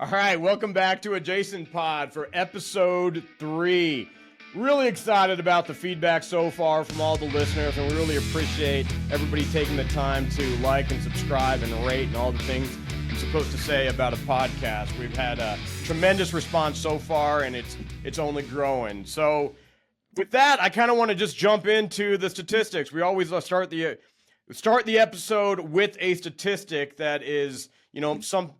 All right, welcome back to Adjacent Pod for episode 3. Really excited about the feedback so far from all the listeners, and we really appreciate everybody taking the time to like and subscribe and rate and all the things I'm supposed to say about a podcast. We've had a tremendous response so far, and it's only growing. So with that, I kind of want to just jump into the statistics. We always start the episode with a statistic that is,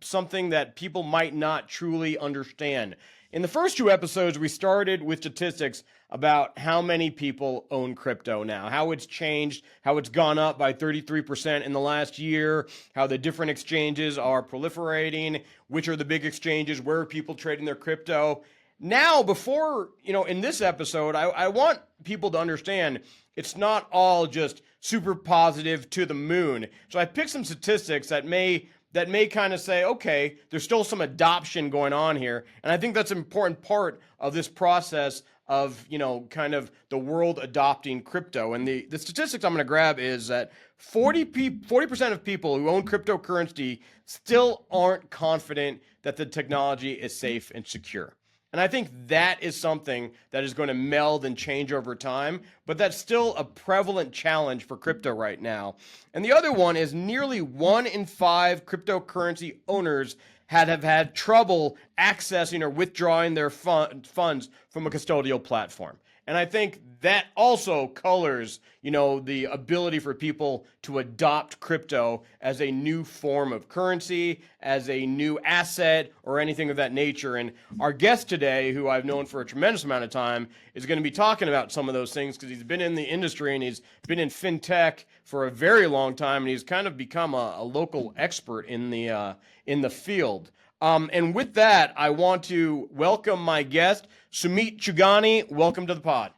something that people might not truly understand. In the first 2 episodes, we started with statistics about how many people own crypto now, how it's changed, how it's gone up by 33% in the last year, how the different exchanges are proliferating, which are the big exchanges, where are people trading their crypto. Now, before, in this episode, I want people to understand it's not all just super positive to the moon. So I picked some statistics that may kind of say, okay, there's still some adoption going on here. And I think that's an important part of this process of, kind of the world adopting crypto. And the statistics I'm going to grab is that 40% of people who own cryptocurrency still aren't confident that the technology is safe and secure. And I think that is something that is going to meld and change over time, but that's still a prevalent challenge for crypto right now. And the other one is nearly 1 in 5 cryptocurrency owners have had trouble accessing or withdrawing their funds from a custodial platform. And I think that also colors, the ability for people to adopt crypto as a new form of currency, as a new asset, or anything of that nature. And our guest today, who I've known for a tremendous amount of time, is going to be talking about some of those things because he's been in the industry and he's been in fintech for a very long time, and he's kind of become a local expert in the field. And with that, I want to welcome my guest, Sumeet Chugani. Welcome to the pod.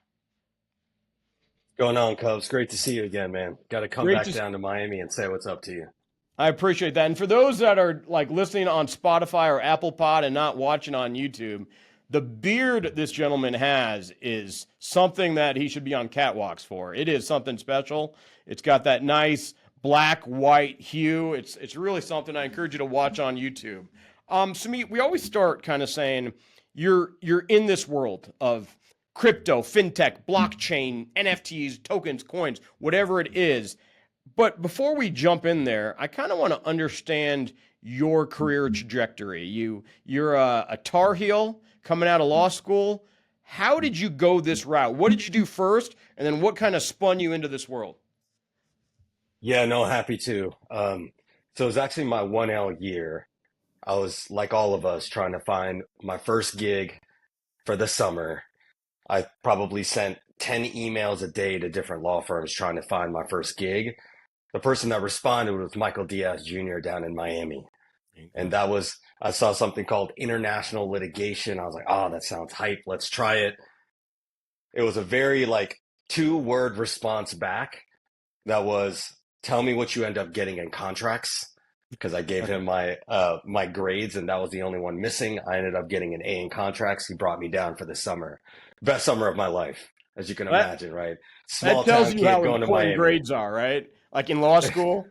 Going on, Cubs? Great to see you again, man. Got to come back down to Miami and say what's up to you. I appreciate that. And for those that are listening on Spotify or Apple Pod and not watching on YouTube, the beard this gentleman has is something that he should be on catwalks for. It is something special. It's got that nice black-white hue. It's really something I encourage you to watch on YouTube. Sumeet, we always start kind of saying you're in this world of crypto, fintech, blockchain, NFTs, tokens, coins, whatever it is. But before we jump in there, I kind of want to understand your career trajectory. You're a Tar Heel coming out of law school. How did you go this route? What did you do first? And then what kind of spun you into this world? Yeah, no, happy to. So it was actually my 1L year. I was, like all of us, trying to find my first gig for the summer. I probably sent 10 emails a day to different law firms trying to find my first gig. The person that responded was Michael Diaz Jr. down in Miami. And I saw something called international litigation. I was like, oh, that sounds hype. Let's try it. It was a very 2-word response back that was, tell me what you end up getting in contracts. Because I gave him my grades, and that was the only one missing. I ended up getting an A in contracts. He brought me down for the summer. Best summer of my life, as you can imagine, right? Small that tells you how important grades are, right? Like in law school,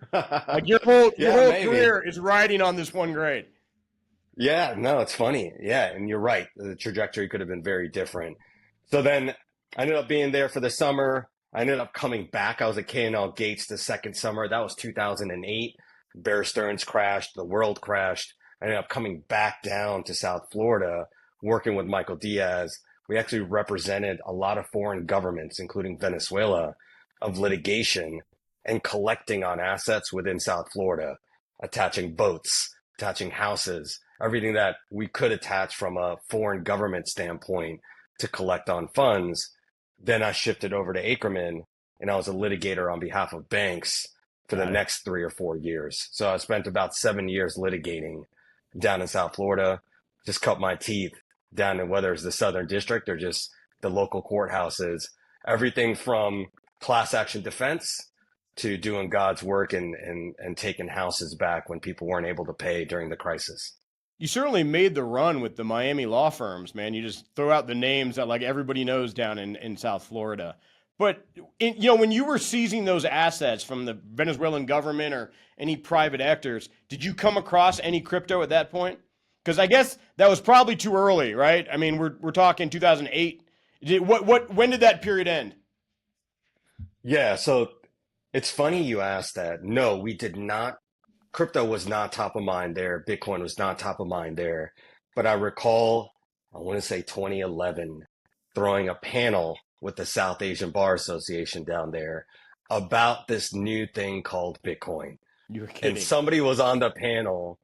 your whole career is riding on this one grade. Yeah, no, it's funny. Yeah, and you're right. The trajectory could have been very different. So then I ended up being there for the summer. I ended up coming back. I was at K&L Gates the second summer. That was 2008. Bear Stearns crashed, the world crashed. I ended up coming back down to South Florida, working with Michael Diaz. We actually represented a lot of foreign governments, including Venezuela, of litigation and collecting on assets within South Florida, attaching boats, attaching houses, everything that we could attach from a foreign government standpoint to collect on funds. Then I shifted over to Ackerman, and I was a litigator on behalf of banks for the next 3 or 4 years. So I spent about 7 years litigating down in South Florida, just cut my teeth down in whether it's the Southern District or just the local courthouses, everything from class action defense to doing God's work and taking houses back when people weren't able to pay during the crisis. You certainly made the run with the Miami law firms, man. You just throw out the names that everybody knows down in South Florida. But, when you were seizing those assets from the Venezuelan government or any private actors, did you come across any crypto at that point? Because I guess that was probably too early, right? I mean, we're talking 2008. When did that period end? Yeah, so it's funny you asked that. No, we did not. Crypto was not top of mind there. Bitcoin was not top of mind there. But I recall, I want to say 2011, throwing a panel with the South Asian Bar Association down there about this new thing called Bitcoin. You were And kidding. somebody was on the panel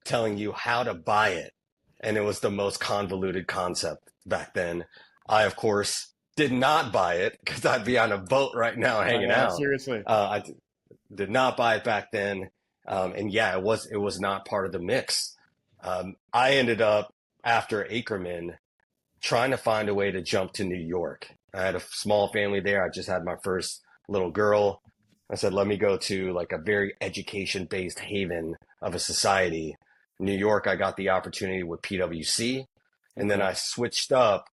telling you how to buy it. And it was the most convoluted concept back then. I, of course, did not buy it because I'd be on a boat right now I hanging know, out. seriously. Did not buy it back then. And yeah, it was not part of the mix. I ended up after Ackerman trying to find a way to jump to New York. I had a small family there. I just had my first little girl. I said, let me go to like a very education-based haven of a society. New York, I got the opportunity with PwC, and then Okay. I switched up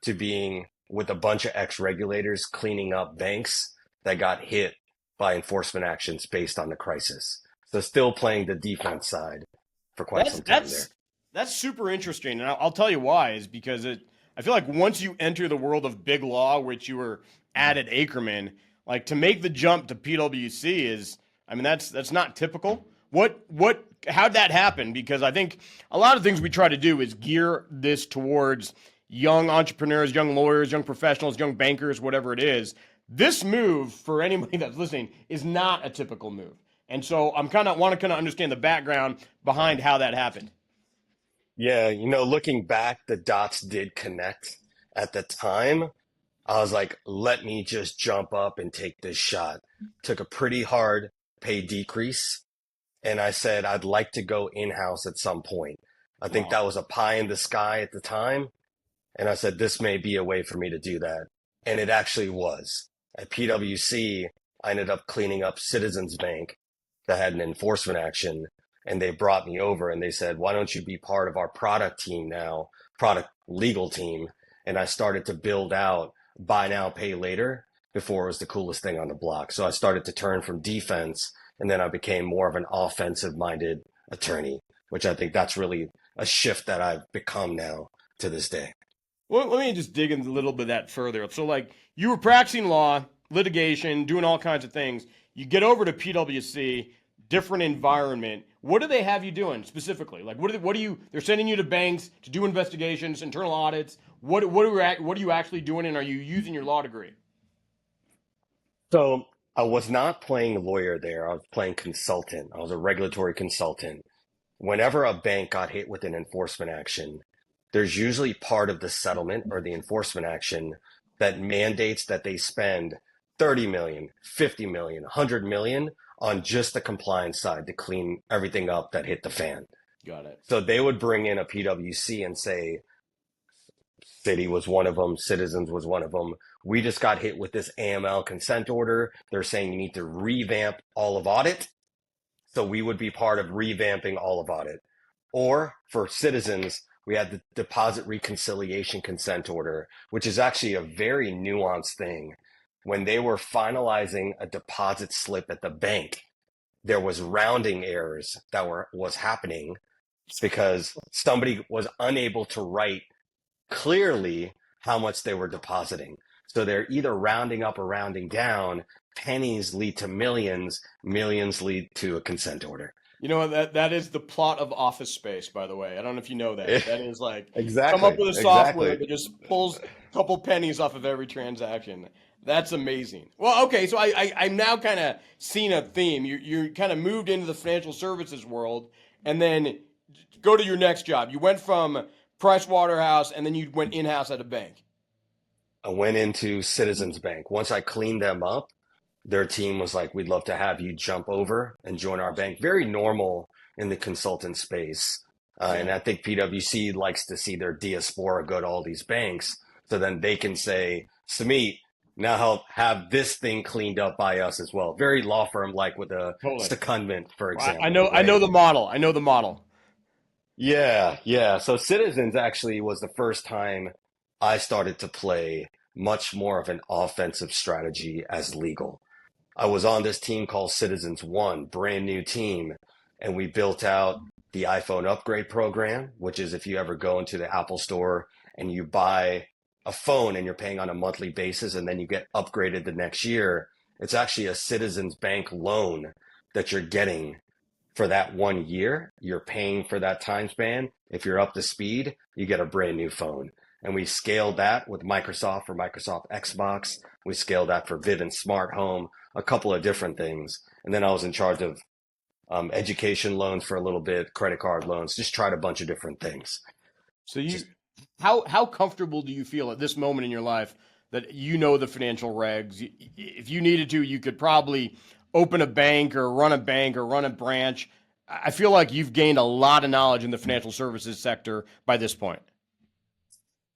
to being with a bunch of ex-regulators cleaning up banks that got hit by enforcement actions based on the crisis. So still playing the defense side for quite That's some time there. that's that's super interesting, and I'll tell you why. Is because I feel like once you enter the world of big law, which you were at Ackerman, like to make the jump to PwC is, I mean, that's not typical. How'd that happen? Because I think a lot of things we try to do is gear this towards young entrepreneurs, young lawyers, young professionals, young bankers, whatever it is. This move for anybody that's listening is not a typical move. And so I'm kind of want to kind of understand the background behind how that happened. Yeah, looking back, the dots did connect at the time. I was like, let me just jump up and take this shot. Took a pretty hard pay decrease. And I said, I'd like to go in-house at some point. I think Wow. that was a pie in the sky at the time. And I said, this may be a way for me to do that. And it actually was. At PwC, I ended up cleaning up Citizens Bank that had an enforcement action. And they brought me over and they said, why don't you be part of our product team now, product legal team? And I started to build out buy now, pay later before it was the coolest thing on the block. So I started to turn from defense and then I became more of an offensive minded attorney, which I think that's really a shift that I've become now to this day. Well, let me just dig in a little bit of that further. So, like, you were practicing law, litigation, doing all kinds of things. You get over to PwC, different environment. What do they have you doing specifically? Like, what do you? They're sending you to banks to do investigations, internal audits. What are you actually doing, and are you using your law degree? So I was not playing lawyer there. I was playing consultant. I was a regulatory consultant. Whenever a bank got hit with an enforcement action, there's usually part of the settlement or the enforcement action that mandates that they spend 30 million, 50 million, 100 million on just the compliance side to clean everything up that hit the fan. Got it. So they would bring in a PwC and say, City was one of them, Citizens was one of them. We just got hit with this AML consent order. They're saying you need to revamp all of audit. So we would be part of revamping all of audit. Or for Citizens, we had the deposit reconciliation consent order, which is actually a very nuanced thing. When they were finalizing a deposit slip at the bank, there was rounding errors that was happening because somebody was unable to write clearly how much they were depositing. So they're either rounding up or rounding down. Pennies lead to millions, millions lead to a consent order. You know that is the plot of Office Space, by the way. I don't know if you know that. That is like come up Exactly, with a software exactly. that just pulls a couple pennies off of every transaction. That's amazing. Well, okay, so I'm now kind of seeing a theme. You kind of moved into the financial services world, and then go to your next job. You went from Price Waterhouse, and then you went in house at a bank. I went into Citizens Bank. Once I cleaned them up, their team was like, we'd love to have you jump over and join our bank. Very normal in the consultant space. And Yeah. I think PwC likes to see their diaspora go to all these banks. So then they can say, Sumeet, now help have this thing cleaned up by us as well. Very law firm like with a Totally. secondment, for I example, know I right? know the model. I know the model. Yeah, yeah. So Citizens actually was the first time I started to play much more of an offensive strategy as legal. I was on this team called Citizens One, brand new team. and we built out the iPhone upgrade program, which is if you ever go into the Apple store and you buy a phone and you're paying on a monthly basis and then you get upgraded the next year, it's actually a Citizens Bank loan that you're getting for that 1 year. You're paying for that time span. If you're up to speed, you get a brand new phone. And we scaled that with Microsoft for Microsoft Xbox. We scaled that for Vivint Smart Home, a couple of different things. And then I was in charge of education loans for a little bit, credit card loans, just tried a bunch of different things. So how comfortable do you feel at this moment in your life that you know the financial regs? If you needed to, you could probably open a bank or run a branch. I feel like you've gained a lot of knowledge in the financial services sector by this point.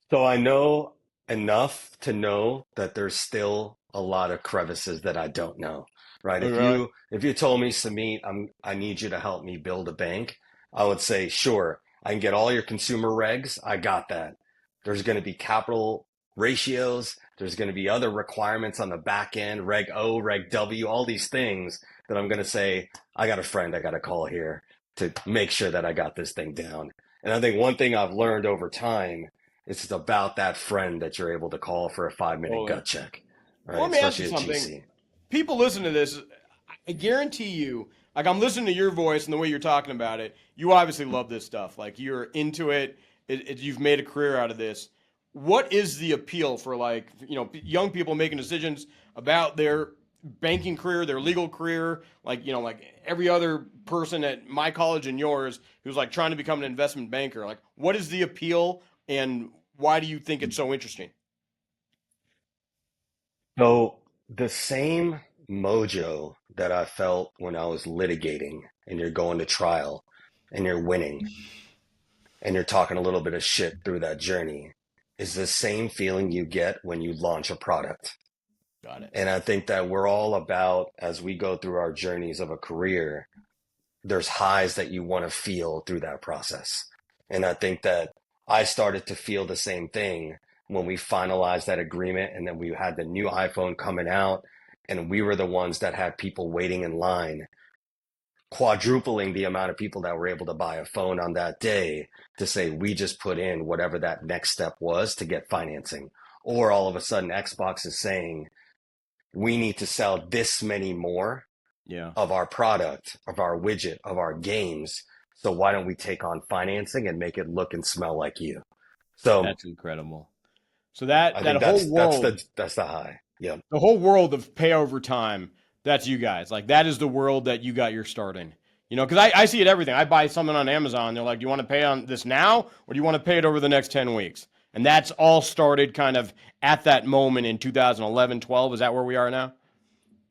So I know enough to know that there's still a lot of crevices that I don't know, right? Oh, If really? you told me, Sumeet, I need you to help me build a bank, I would say, sure, I can get all your consumer regs. I got that. There's going to be capital ratios. There's going to be other requirements on the back end, Reg O, Reg W, all these things that I'm going to say, I got a friend I got to call here to make sure that I got this thing down. And I think one thing I've learned over time is it's about that friend that you're able to call for a 5 minute Totally. gut check, Well, right? let me ask you Especially at something. GC. People listen to this. I guarantee you, like I'm listening to your voice and the way you're talking about it. You obviously love this stuff. Like you're into it. You've made a career out of this. What is the appeal for like young people making decisions about their banking career, their legal career? Like every other person at my college and yours who's like trying to become an investment banker. Like, what is the appeal, and why do you think it's so interesting? So the same mojo that I felt when I was litigating and you're going to trial and you're winning and you're talking a little bit of shit through that journey is the same feeling you get when you launch a product. Got it. And I think that we're all about, as we go through our journeys of a career, there's highs that you want to feel through that process. And I think that I started to feel the same thing when we finalized that agreement and then we had the new iPhone coming out and we were the ones that had people waiting in line, quadrupling the amount of people that were able to buy a phone on that day to say we just put in whatever that next step was to get financing. Or all of a sudden Xbox is saying we need to sell this many more Yeah. of our product, of our widget, of our games. So why don't we take on financing and make it look and smell like you? So That's incredible. So that I that think whole world, that's the high. Yeah. the whole world of pay over time, that's you guys. Like that is the world that you got your start in. Because I see it everything. I buy something on Amazon. They're like, do you want to pay on this now or do you want to pay it over the next 10 weeks? And that's all started kind of at that moment in 2011, 12. Is that where we are now?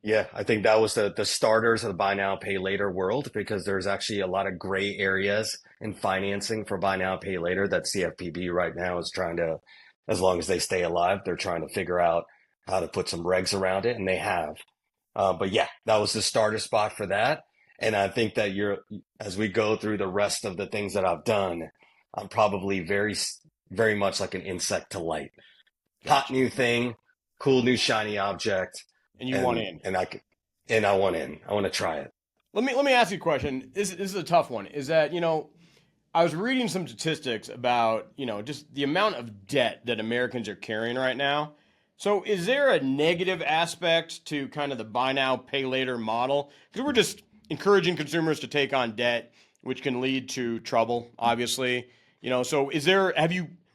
Yeah, I think that was the starters of the buy now, pay later world because there's actually a lot of gray areas in financing for buy now, pay later that CFPB right now is trying to, as long as they stay alive, they're trying to figure out how to put some regs around it, and they have. But yeah, that was the starter spot for that. And I think that as we go through the rest of the things that I've done, I'm probably very much like an insect to light. Hot Gotcha. new thing, cool new shiny object, And you want and in. and I c- and I want in. I want to try it. Let me ask you a question. This is a tough one. Is that, I was reading some statistics about, just the amount of debt that Americans are carrying right now. So is there a negative aspect to kind of the buy now, pay later model? Because we're just encouraging consumers to take on debt, which can lead to trouble, obviously. So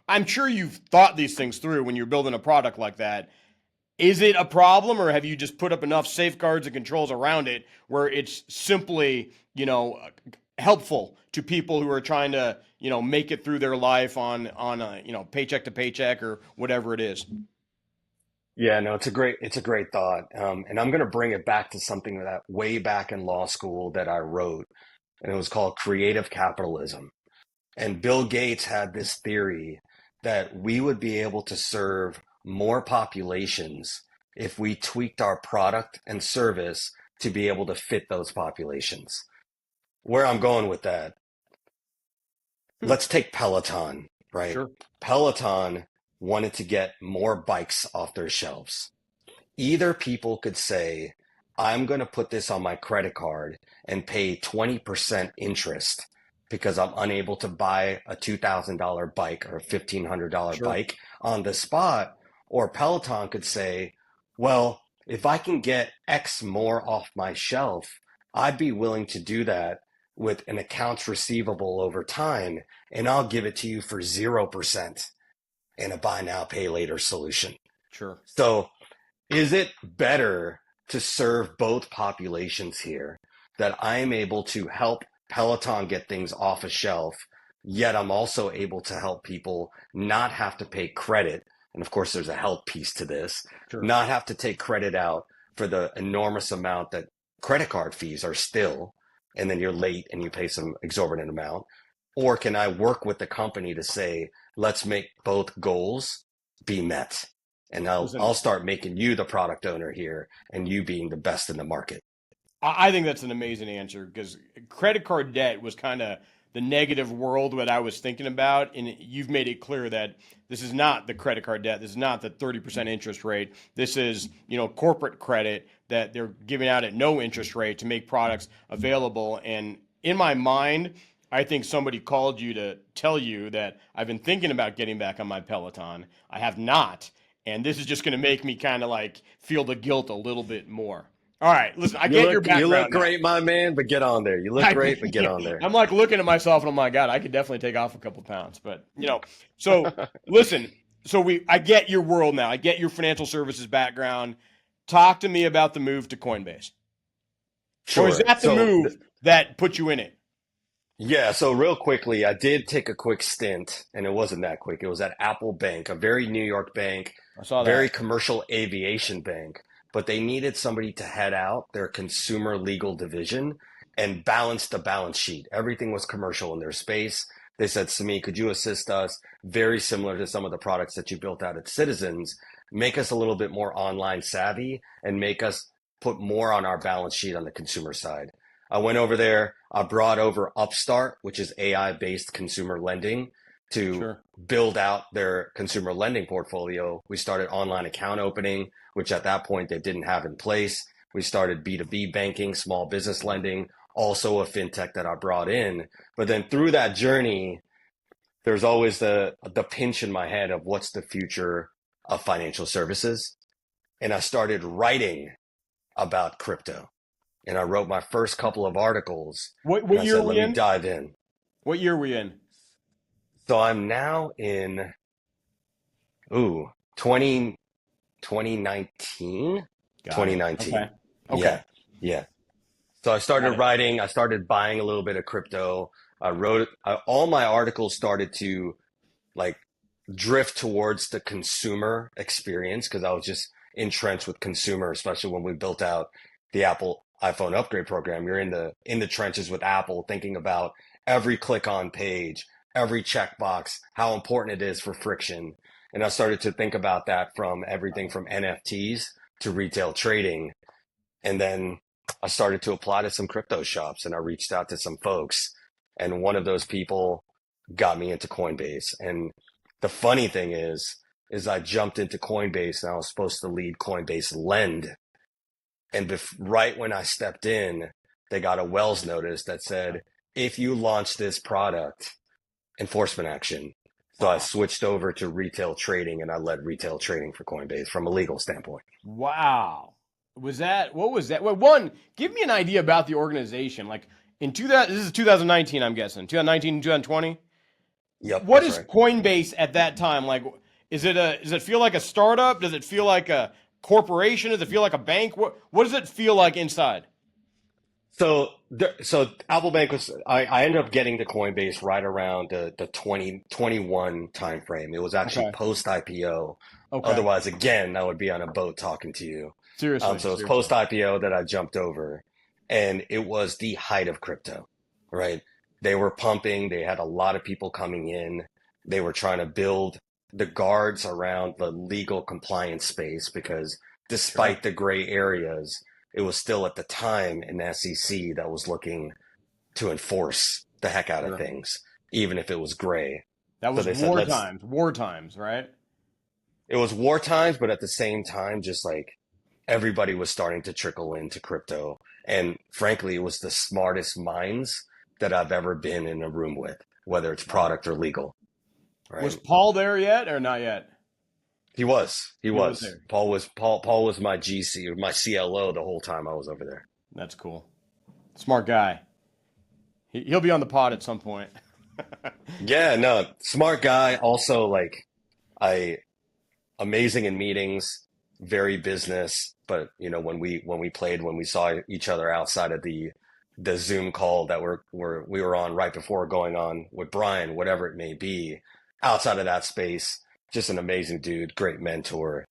I'm sure you've thought these things through when you're building a product like that. Is it a problem, or have you just put up enough safeguards and controls around it where it's simply, helpful to people who are trying to, make it through their life on a, paycheck to paycheck or whatever it is? Yeah, no, it's a great thought. And I'm going to bring it back to something that way back in law school that I wrote, and it was called creative capitalism. And Bill Gates had this theory that we would be able to serve more populations if we tweaked our product and service to be able to fit those populations. Where I'm going with that, Hmm. let's take Peloton, right? Sure. Peloton wanted to get more bikes off their shelves. Either people could say, I'm going to put this on my credit card and pay 20% interest because I'm unable to buy a $2,000 bike or a $1,500 Sure. bike on the spot. Or Peloton could say, well, if I can get X more off my shelf, I'd be willing to do that with an accounts receivable over time, and I'll give it to you for 0% in a buy now, pay later solution. Sure. So is it better to serve both populations here, that I'm able to help Peloton get things off a shelf, yet I'm also able to help people not have to pay credit? And of course, there's a help piece to this, Sure. not have to take credit out for the enormous amount that credit card fees are still, and then you're late and you pay some exorbitant amount. Or can I work with the company to say, let's make both goals be met? And Listen, I'll start making you the product owner here and you being the best in the market. I think that's an amazing answer because credit card debt was kind of the negative world what I was thinking about, and you've made it clear that this is not the credit card debt. This is not the 30% interest rate. This is, corporate credit that they're giving out at no interest rate to make products available. And in my mind, I think somebody called you to tell you that I've been thinking about getting back on my Peloton. I have not, and this is just going to make me kind of like feel the guilt a little bit more. All right, listen, I get your background. You look now. great, my man, but get on there. You look great, but get on there. I'm like looking at myself and I'm like, God, I could definitely take off a couple pounds. But so listen, I get your world now. I get your financial services background. Talk to me about the move to Coinbase. Sure. Or is that the move that put you in it? Yeah, so real quickly, I did take a quick stint, and it wasn't that quick. It was at Apple Bank, a very New York bank, I saw that. very commercial aviation bank, but they needed somebody to head out their consumer legal division and balance the balance sheet. Everything was commercial in their space. They said, Sumeet, could you assist us? Very similar to some of the products that you built out at Citizens, make us a little bit more online savvy and make us put more on our balance sheet on the consumer side. I went over there. I brought over Upstart, which is AI-based consumer lending, to build out their consumer lending portfolio. We started online account opening, which at that point they didn't have in place. We started B2B banking, small business lending, also a fintech that I brought in. But then through that journey, there's always the pinch in my head of what's the future of financial services. And I started writing about crypto. And I wrote my first couple of articles. What year were we in? Let me dive in. What year were we in? So I'm now in 2019. 2019. Okay. Yeah. So I started writing, I started buying a little bit of crypto. I wrote all my articles started to like drift towards the consumer experience because I was just entrenched with consumer, especially when we built out the Apple iPhone upgrade program. You're in the trenches with Apple, thinking about every click on page, every checkbox, how important it is for friction. And I started to think about that from everything from NFTs to retail trading. And then I started to apply to some crypto shops, and I reached out to some folks, and one of those people got me into Coinbase. And the funny thing is I jumped into Coinbase and I was supposed to lead Coinbase Lend. And right when I stepped in, they got a Wells notice that said, if you launch this product, enforcement action. So I switched over to retail trading, and I led retail trading for Coinbase from a legal standpoint. Wow. What was that? Well, one, give me an idea about the organization. Like this is 2019, I'm guessing. 2019, 2020? Yep. What is Coinbase at that time? Like, does it feel like a startup? Does it feel like a corporation? Does it feel like a bank? What does it feel like inside? So Apple Bank I ended up getting to Coinbase right around the 2021 timeframe. It was actually post IPO. Okay. Otherwise, again, I would be on a boat talking to you. Seriously. So it's post IPO that I jumped over, and it was the height of crypto, right? They were pumping. They had a lot of people coming in. They were trying to build the guards around the legal compliance space because despite the gray areas, it was still at the time an SEC that was looking to enforce the heck out of things, even if it was gray. That was war times, right? It was war times, but at the same time, just like everybody was starting to trickle into crypto. And frankly, it was the smartest minds that I've ever been in a room with, whether it's product or legal, Was right? Paul there yet or not yet? He was. He He was was. there. Paul was my GC, my CLO the whole time I was over there. That's cool. Smart guy. He'll be on the pod at some point. Yeah, no, smart guy. Also, like, I amazing in meetings, very business. But when we saw each other outside of the Zoom call that we were on right before going on with Brian, whatever it may be, outside of that space, just an amazing dude, great mentor,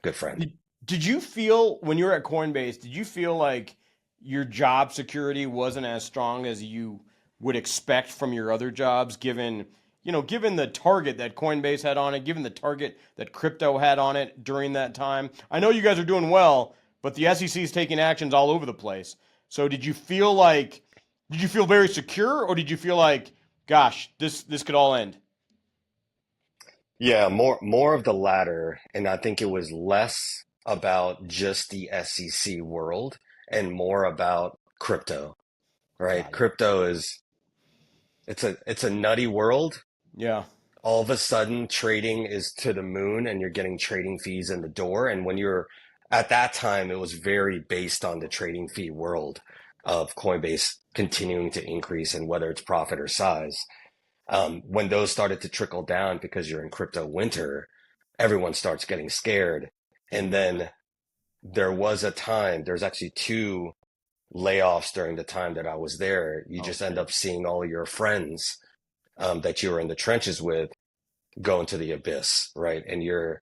good friend. Did you feel when you were at Coinbase, did you feel like your job security wasn't as strong as you would expect from your other jobs, given the target that Coinbase had on it, given the target that crypto had on it during that time? I know you guys are doing well, but the SEC is taking actions all over the place. So did you feel very secure, or did you feel like, gosh, this could all end? Yeah, more of the latter, and I think it was less about just the SEC world and more about crypto, right? Got it. Crypto is it's a nutty world. Yeah. All of a sudden trading is to the moon and you're getting trading fees in the door. And when you're at that time, it was very based on the trading fee world of Coinbase continuing to increase and whether it's profit or size. When those started to trickle down because you're in crypto winter, everyone starts getting scared. And then there's actually two layoffs during the time that I was there. You just end Okay. up seeing all of your friends that you were in the trenches with go into the abyss, right? And you're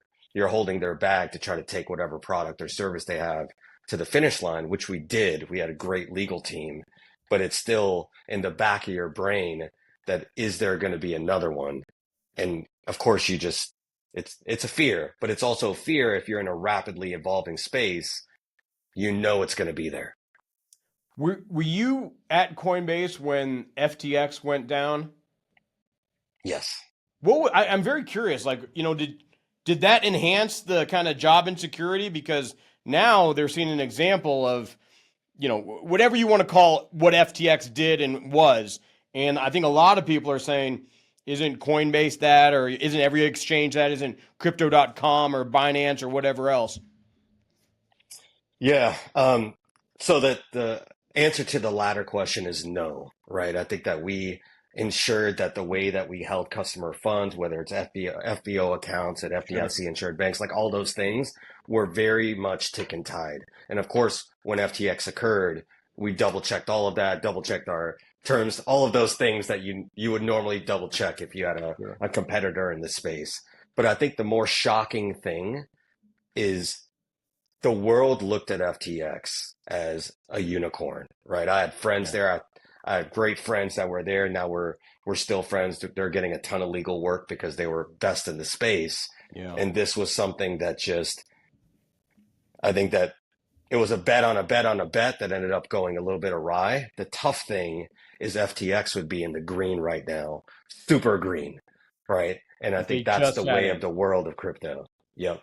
holding their bag to try to take whatever product or service they have to the finish line, which we did. We had a great legal team, but it's still in the back of your brain that is there going to be another one? And of course, it's a fear, but it's also a fear if you're in a rapidly evolving space, it's going to be there. Were you at Coinbase when FTX went down? Yes. I'm very curious. Like, did that enhance the kind of job insecurity? Because now they're seeing an example of, whatever you want to call what FTX did and was. And I think a lot of people are saying, isn't Coinbase that, or isn't every exchange that, isn't crypto.com or Binance or whatever else? Yeah. So that the answer to the latter question is no, right? I think that we ensured that the way that we held customer funds, whether it's FBO accounts at Sure. FDIC insured banks, like all those things were very much tick and tied. And of course, when FTX occurred, we double checked all of that, double checked our terms, all of those things that you would normally double check if you had Sure. a competitor in the space. But I think the more shocking thing is the world looked at FTX as a unicorn, right? I had friends Yeah. there. I had great friends that were there. Now we're still friends. They're getting a ton of legal work because they were best in the space. Yeah. And this was something that just, I think that it was a bet on a bet on a bet that ended up going a little bit awry. The tough thing is FTX would be in the green right now, super green, right? And I If they think that's the just had way it. of the world of crypto. Yep.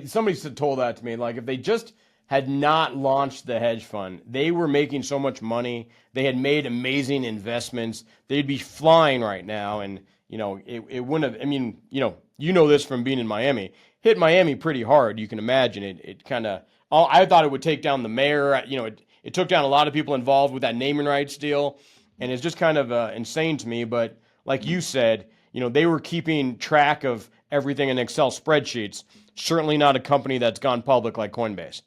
Somebody told that to me. Like, if they just had not launched the hedge fund, they were making so much money. They had made amazing investments. They'd be flying right now. And, it wouldn't have, I mean, this from being in Miami. Hit Miami pretty hard. You can imagine it kind of, I thought it would take down the mayor. It took down a lot of people involved with that naming rights deal. And it's just kind of insane to me. But like you said, they were keeping track of everything in Excel spreadsheets. Certainly not a company that's gone public like Coinbase.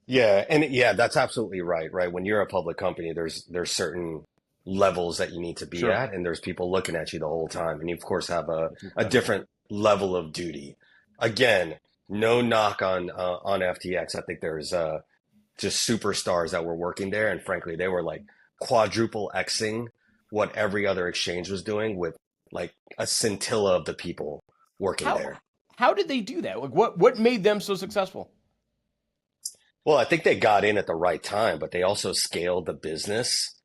Yeah, and yeah, that's absolutely right, right? When you're a public company, there's certain levels that you need to be Sure. at, and there's people looking at you the whole time, and you of course have It's a incredible. different level of duty. Again, no knock on FTX. I think there's just superstars that were working there, and frankly, they were like quadruple Xing what every other exchange was doing with like a scintilla of the people working How there. how did they do that? Like, what made them so successful? Well, I think they got in at the right time, but they also scaled the business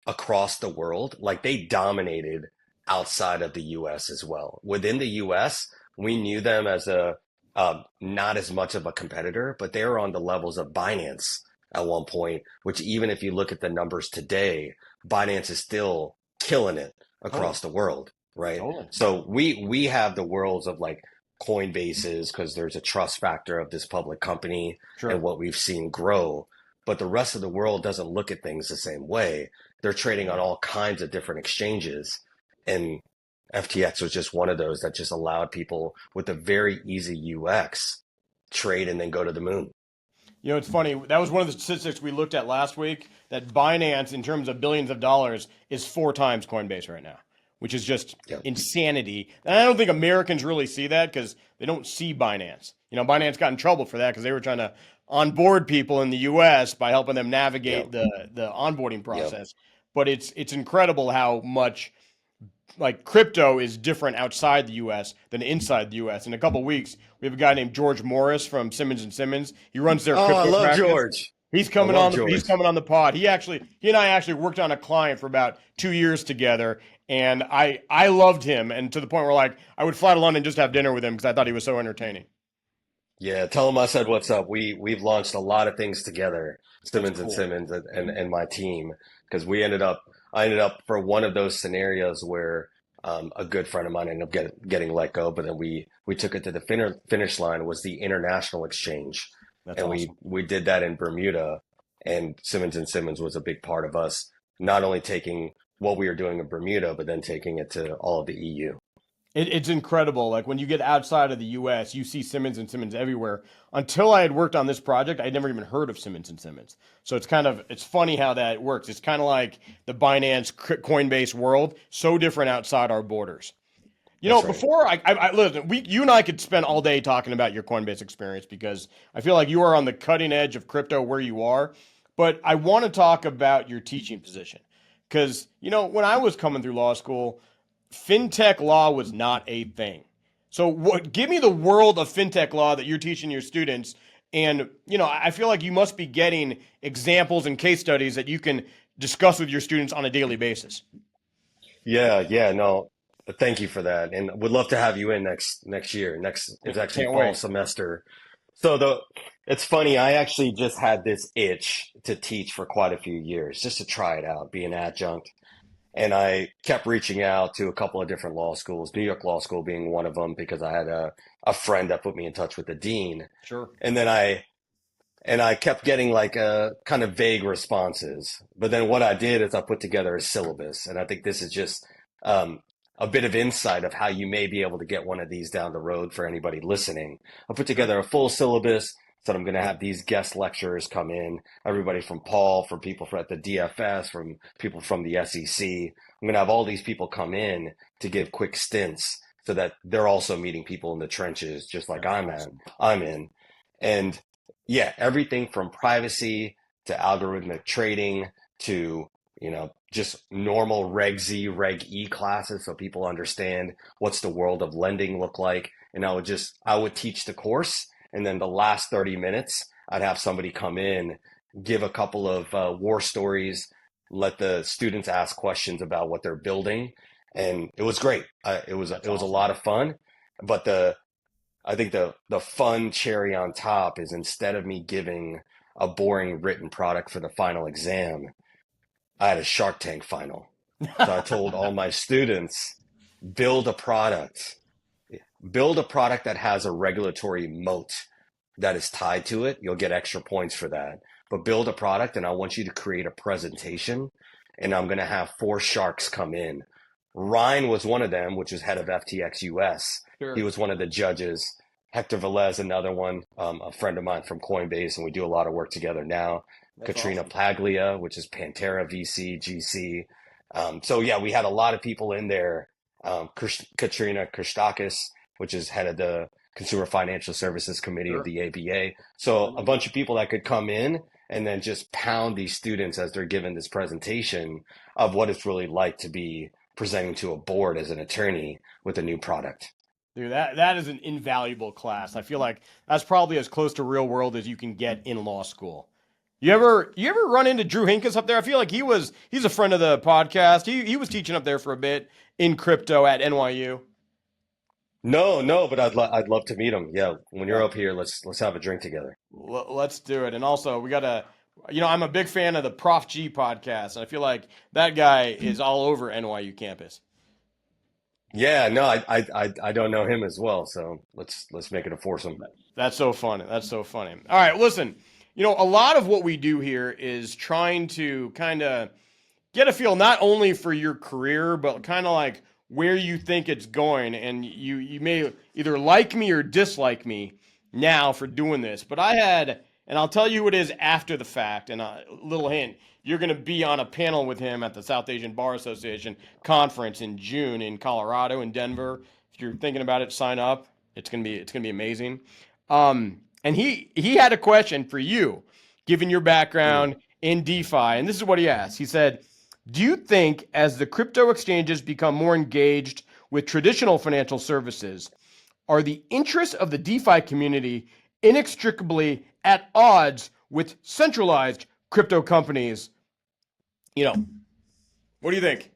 across the world. Like they dominated outside of the US as well. Within the US, we knew them as a not as much of a competitor, but they were on the levels of Binance at one point, which even if you look at the numbers today, Binance is still killing it Totally. across the world, right? Totally. So we have the worlds of like Coinbases because there's a trust factor of this public company and Sure. what we've seen grow. But the rest of the world doesn't look at things the same way. They're trading on all kinds of different exchanges. And FTX was just one of those that just allowed people with a very easy UX trade and then go to the moon. You know, it's funny. That was one of the statistics we looked at last week. That Binance, in terms of billions of dollars, is 4 times Coinbase right now, which is just Yeah. insanity. And I don't think Americans really see that because they don't see Binance. You know, Binance got in trouble for that because they were trying to onboard people in the U.S. by helping them navigate Yep. the onboarding Yep. process. But it's incredible how much like crypto is different outside the U.S. than inside the U.S. In a couple weeks, we have a guy named George Morris from Simmons and Simmons. He runs their Oh, I crypto love practice. George. He's I coming love on. He's George. coming on the pod. He and I actually worked on a client for about 2 years together, and I loved him, and to the point where like I would fly to London just to have dinner with him because I thought he was so entertaining. Yeah, tell him I said what's up. We've launched a lot of things together, That's Simmons and cool. Simmons and my team, because I ended up for one of those scenarios where a good friend of mine ended up getting let go, but then we took it to the finish line was the international exchange, That's and awesome. we did that in Bermuda, and Simmons and Simmons was a big part of us not only taking what we were doing in Bermuda, but then taking it to all of the EU. It's incredible. Like when you get outside of the U.S., you see Simmons and Simmons everywhere. Until I had worked on this project, I'd never even heard of Simmons and Simmons. So it's funny how that works. It's kind of like the Binance Coinbase world, so different outside our borders. You know, That's right. before I listen, you and I could spend all day talking about your Coinbase experience because I feel like you are on the cutting edge of crypto where you are. But I want to talk about your teaching position because you know when I was coming through law school, fintech law was not a thing. So what give me the world of fintech law that you're teaching your students and you know, I feel like you must be getting examples and case studies that you can discuss with your students on a daily basis. Yeah, yeah, no, thank you for that, and would love to have you in next year. Next is actually Can't fall wait. semester. So it's funny. I actually just had this itch to teach for quite a few years, just to try it out, be an adjunct, and I kept reaching out to a couple of different law schools, New York Law School being one of them, because I had a friend that put me in touch with the dean, Sure. and then I kept getting like kind of vague responses. But then what I did is I put together a syllabus, and I think this is just um, a bit of insight of how you may be able to get one of these down the road for anybody listening. I put Sure. together a full syllabus. So I'm going to have these guest lecturers come in, everybody from Paul, from people from at the DFS, from people from the SEC. I'm going to have all these people come in to give quick stints so that they're also meeting people in the trenches, just like That's awesome. I'm in. And yeah, everything from privacy to algorithmic trading to, just normal Reg Z, Reg E classes so people understand what's the world of lending look like. And I would teach the course. And then the last 30 minutes, I'd have somebody come in, give a couple of war stories, let the students ask questions about what they're building. And it was great. It That's was a awesome. lot of fun. But I think the fun cherry on top is instead of me giving a boring written product for the final exam, I had a Shark Tank final. So I told all my students, build a product, build a product that has a regulatory moat that is tied to it. You'll get extra points for that. But build a product, and I want you to create a presentation. And I'm going to have 4 sharks come in. Ryan was one of them, which is head of FTX US. He Sure. was one of the judges. Hector Velez, another one, a friend of mine from Coinbase, and we do a lot of work together now. That's Katrina awesome. Paglia, which is Pantera VC, GC. So yeah, we had a lot of people in there. Katrina Christakis, which is head of the Consumer Financial Services Committee of Sure. the ABA. I So a know bunch that. of people that could come in and then just pound these students as they're given this presentation of what it's really like to be presenting to a board as an attorney with a new product. Dude, that is an invaluable class. I feel like that's probably as close to real world as you can get in law school. You ever run into Drew Hinkes up there? I feel like he's a friend of the podcast. He was teaching up there for a bit in crypto at NYU. No, but I'd love to meet him. Yeah, when you're Yeah. up here, let's have a drink together. Let's do it. And also, we got to, I'm a big fan of the Prof G podcast, and I feel like that guy is all over NYU campus. Yeah, no, I don't know him as well, so let's make it a foursome. That's so funny. That's so funny. All right, listen, a lot of what we do here is trying to kind of get a feel not only for your career, but kind of like where you think it's going. And you may either like me or dislike me now for doing this. But and I'll tell you who it is after the fact. And a little hint, you're going to be on a panel with him at the South Asian Bar Association conference in June in Colorado, in Denver. If you're thinking about it, sign up. It's gonna be amazing. And he had a question for you, given your Mm. background in DeFi, and this is what he asked. He said, do you think as the crypto exchanges become more engaged with traditional financial services, are the interests of the DeFi community inextricably at odds with centralized crypto companies? What do you think?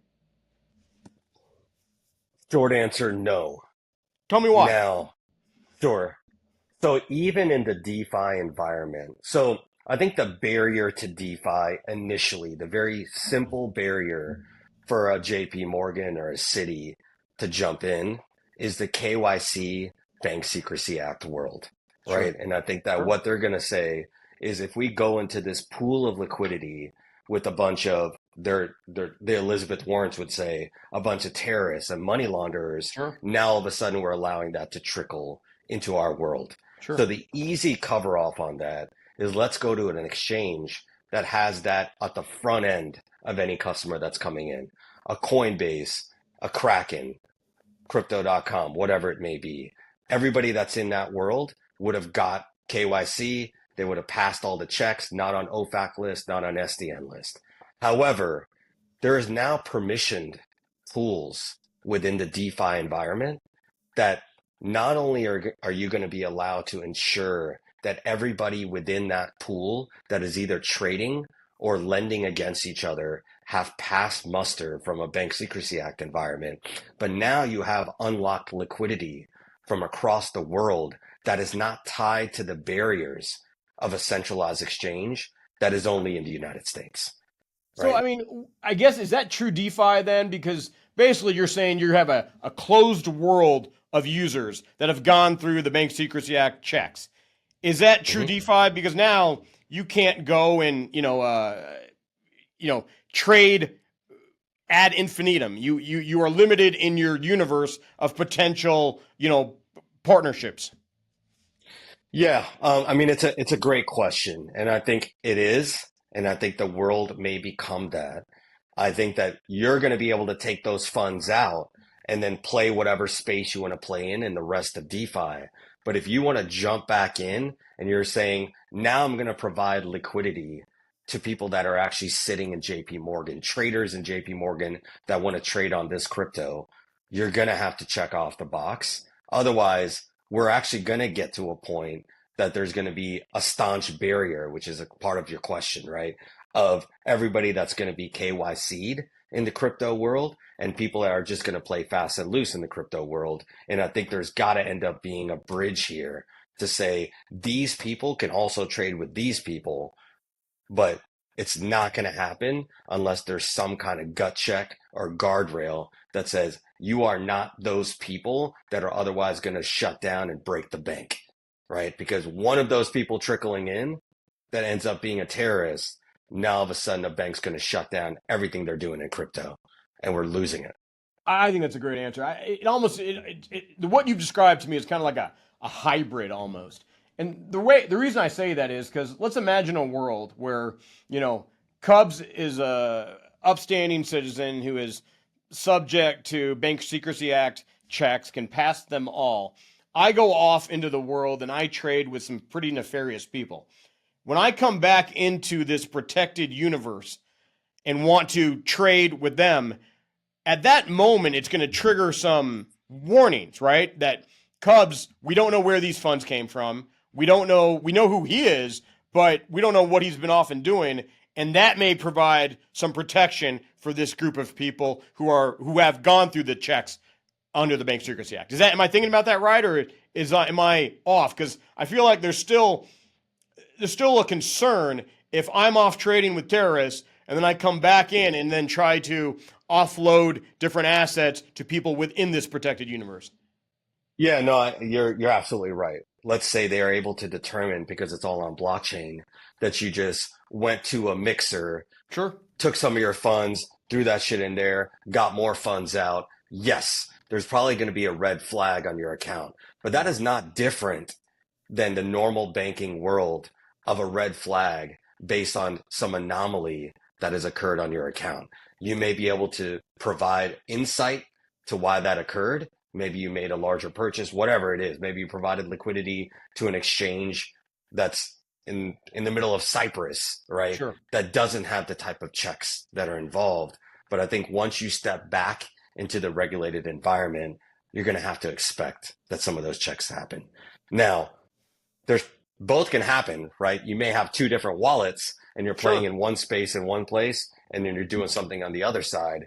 Short answer, no. Tell me why. Now, sure. So even in the DeFi environment, so I think the barrier to DeFi initially, the very simple barrier for a JP Morgan or a Citi to jump in is the KYC Bank Secrecy Act world, Sure. right? And I think that Sure. what they're going to say is if we go into this pool of liquidity with a bunch of the Elizabeth Warrens would say a bunch of terrorists and money launderers, Sure. now all of a sudden we're allowing that to trickle into our world. Sure. So the easy cover off on that is let's go to an exchange that has that at the front end of any customer that's coming in. A Coinbase, a Kraken, crypto.com, whatever it may be. Everybody that's in that world would have got KYC. They would have passed all the checks, not on OFAC list, not on SDN list. However, there is now permissioned tools within the DeFi environment that not only are you going to be allowed to ensure that everybody within that pool that is either trading or lending against each other have passed muster from a Bank Secrecy Act environment, but now you have unlocked liquidity from across the world that is not tied to the barriers of a centralized exchange that is only in the United States, So, I right? mean, I guess, is that true DeFi then? Because basically you're saying you have a closed world of users that have gone through the Bank Secrecy Act checks. Is that true Mhm. DeFi? Because now you can't go and, trade ad infinitum. You are limited in your universe of potential, partnerships. Yeah, I mean it's a great question, and I think it is, and I think the world may become that. I think that you're going to be able to take those funds out and then play whatever space you want to play in the rest of DeFi. But if you want to jump back in and you're saying, now I'm going to provide liquidity to people that are actually sitting in JP Morgan, traders in JP Morgan that want to trade on this crypto, you're going to have to check off the box. Otherwise, we're actually going to get to a point that there's going to be a staunch barrier, which is a part of your question, right? Of everybody that's going to be KYC'd in the crypto world and people that are just going to play fast and loose in the crypto world. And I think there's got to end up being a bridge here to say these people can also trade with these people, but it's not going to happen unless there's some kind of gut check or guardrail that says you are not those people that are otherwise going to shut down and break the bank, right? Because one of those people trickling in that ends up being a terrorist, now all of a sudden the bank's going to shut down everything they're doing in crypto and we're losing it. I think that's a great answer. What you've described to me is kind of like a hybrid almost. And the reason I say that is because let's imagine a world where Cubs is a upstanding citizen who is subject to Bank Secrecy Act checks, can pass them all. I go off into the world and I trade with some pretty nefarious people. When I come back into this protected universe and want to trade with them, at that moment, it's going to trigger some warnings, right? That Cubs, we don't know where these funds came from. We don't know. We know who he is, but we don't know what he's been off and doing. And that may provide some protection for this group of people who have gone through the checks under the Bank Secrecy Act. Am I thinking about that right, or am I off? Because I feel like there's still a concern if I'm off trading with terrorists and then I come back in and then try to offload different assets to people within this protected universe. Yeah, no, you're absolutely right. Let's say they are able to determine, because it's all on blockchain, that you just went to a mixer, Sure. took some of your funds, threw that shit in there, got more funds out. Yes, there's probably going to be a red flag on your account, but that is not different than the normal banking world of a red flag based on some anomaly that has occurred on your account. You may be able to provide insight to why that occurred. Maybe you made a larger purchase, whatever it is. Maybe you provided liquidity to an exchange that's in the middle of Cyprus, right? Sure. That doesn't have the type of checks that are involved. But I think once you step back into the regulated environment, you're going to have to expect that some of those checks happen. Now, there's both can happen, right? You may have two different wallets and you're playing in one space in one place, and then you're doing something on the other side.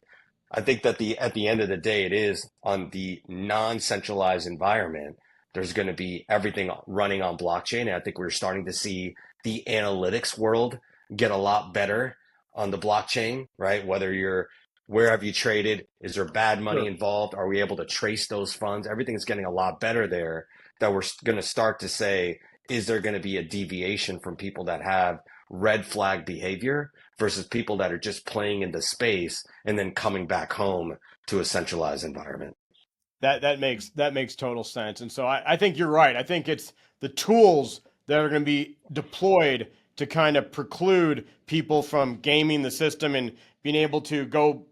I think that at the end of the day, it is on the non-centralized environment. There's going to be everything running on blockchain. And I think we're starting to see the analytics world get a lot better on the blockchain, right? Where have you traded? Is there bad money involved? Are we able to trace those funds? Everything is getting a lot better there, that we're going to start to say, is there going to be a deviation from people that have red flag behavior versus people that are just playing in the space and then coming back home to a centralized environment? That makes total sense. And so I think you're right. I think it's the tools that are going to be deployed to kind of preclude people from gaming the system and being able to go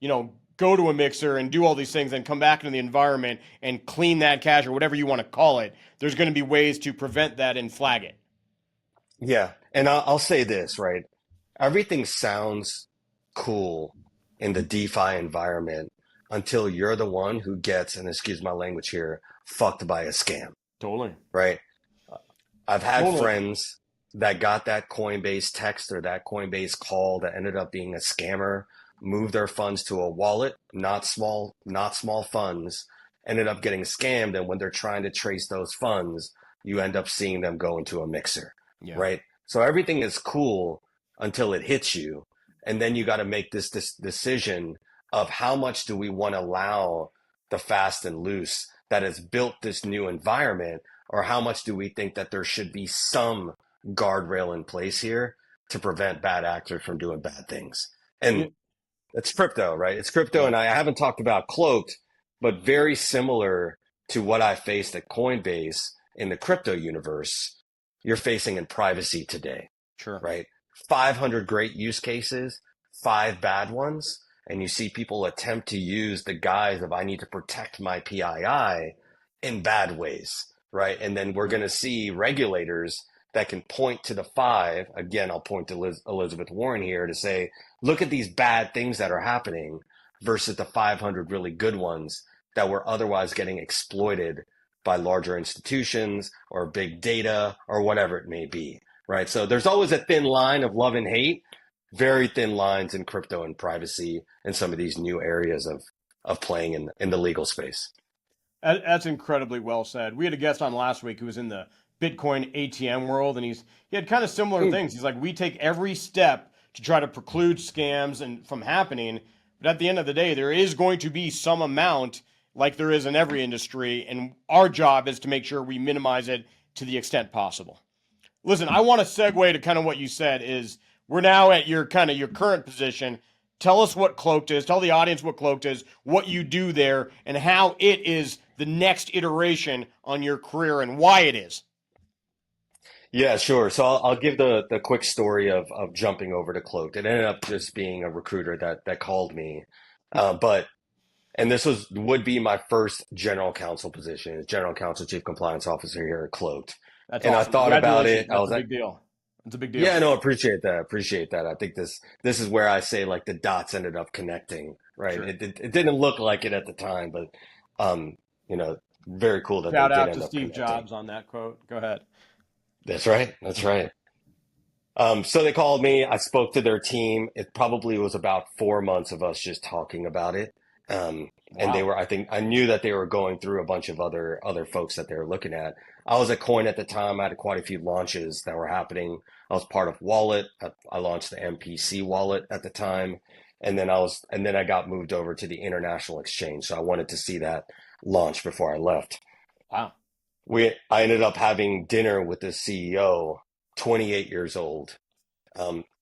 to a mixer and do all these things and come back into the environment and clean that cash or whatever you want to call it. There's going to be ways to prevent that and flag it. Yeah. And I'll say this, right? Everything sounds cool in the DeFi environment until you're the one who gets, and excuse my language here, fucked by a scam. Totally. Right? I've had friends that got that Coinbase text or that Coinbase call that ended up being a scammer, moved their funds to a wallet, not small funds, ended up getting scammed. And when they're trying to trace those funds, you end up seeing them go into a mixer, right? So everything is cool until it hits you. And then you got to make this decision of how much do we want to allow the fast and loose that has built this new environment, or how much do we think that there should be some guardrail in place here to prevent bad actors from doing bad things. And it's crypto, right? It's crypto. And I haven't talked about Cloaked, but very similar to what I faced at Coinbase in the crypto universe, you're facing in privacy today, right? 500 great use cases, 5 bad ones. And you see people attempt to use the guise of, I need to protect my PII in bad ways, right? And then we're going to see regulators that can point to the 5. Again, I'll point to Elizabeth Warren here to say, look at these bad things that are happening versus the 500 really good ones that were otherwise getting exploited by larger institutions or big data or whatever it may be, right? So there's always a thin line of love and hate, very thin lines in crypto and privacy and some of these new areas of playing in the legal space. That's incredibly well said. We had a guest on last week who was in the Bitcoin ATM world, and he had kind of similar things. He's like, we take every step to try to preclude scams and from happening, but at the end of the day, there is going to be some amount, like there is in every industry, and our job is to make sure we minimize it to the extent possible. Listen, I want to segue to kind of what you said is we're now at your current position. Tell us what Cloaked is. Tell the audience what Cloaked is, what you do there, and how it is the next iteration on your career and why it is. Yeah, sure. So I'll give the quick story of jumping over to Cloaked. It ended up just being a recruiter that called me. And this would be my first general counsel position, as general counsel, chief compliance officer here at Cloaked. That's and awesome. I thought about it. That's a big deal. It's a big deal. Yeah, no, appreciate that. I think this is where I say like the dots ended up connecting, right? Sure. It didn't look like it at the time, but very cool that Shout they did out end to up Steve connecting. Jobs on that quote. Go ahead. That's right. So they called me. I spoke to their team. It probably was about 4 months of us just talking about it. And Wow. I knew that they were going through a bunch of other folks that they were looking at. I was at Coin at the time. I had quite a few launches that were happening. I was part of Wallet. I launched the MPC wallet at the time. And then I got moved over to the international exchange. So I wanted to see that launch before I left. Wow. I ended up having dinner with the CEO, 28 years old,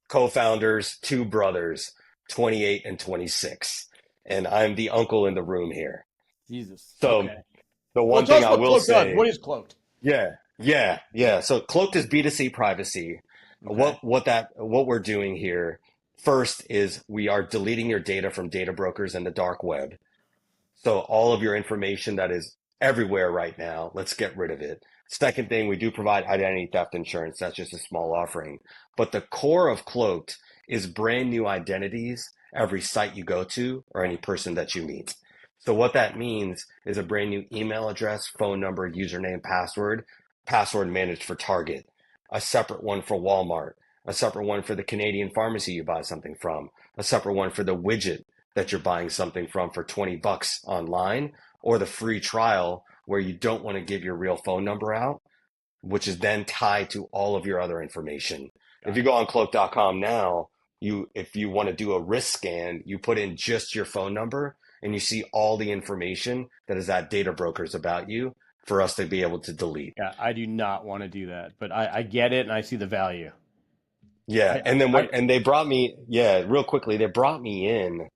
co-founders, two brothers, 28 and 26. And I'm the uncle in the room here. Jesus. So Okay. the Well, one tell thing us I what will Cloaked does. say, What is Cloaked? yeah. So Cloaked is B2C privacy. Okay. What we're doing here first is we are deleting your data from data brokers and the dark web. So all of your information that is everywhere right now, let's get rid of it. Second thing, we do provide identity theft insurance. That's just a small offering. But the core of Cloaked is brand new identities every site you go to or any person that you meet. So what that means is a brand new email address, phone number, username, password managed for Target, a separate one for Walmart, a separate one for the Canadian pharmacy you buy something from, a separate one for the widget that you're buying something from for 20 bucks online, or the free trial where you don't want to give your real phone number out, which is then tied to all of your other information. If Got you it. go on cloak.com now, if you want to do a risk scan, you put in just your phone number and you see all the information that is at data brokers about you for us to be able to delete. Yeah, I do not want to do that, but I get it and I see the value. Yeah, I, and then I they brought me, yeah, real quickly, they brought me in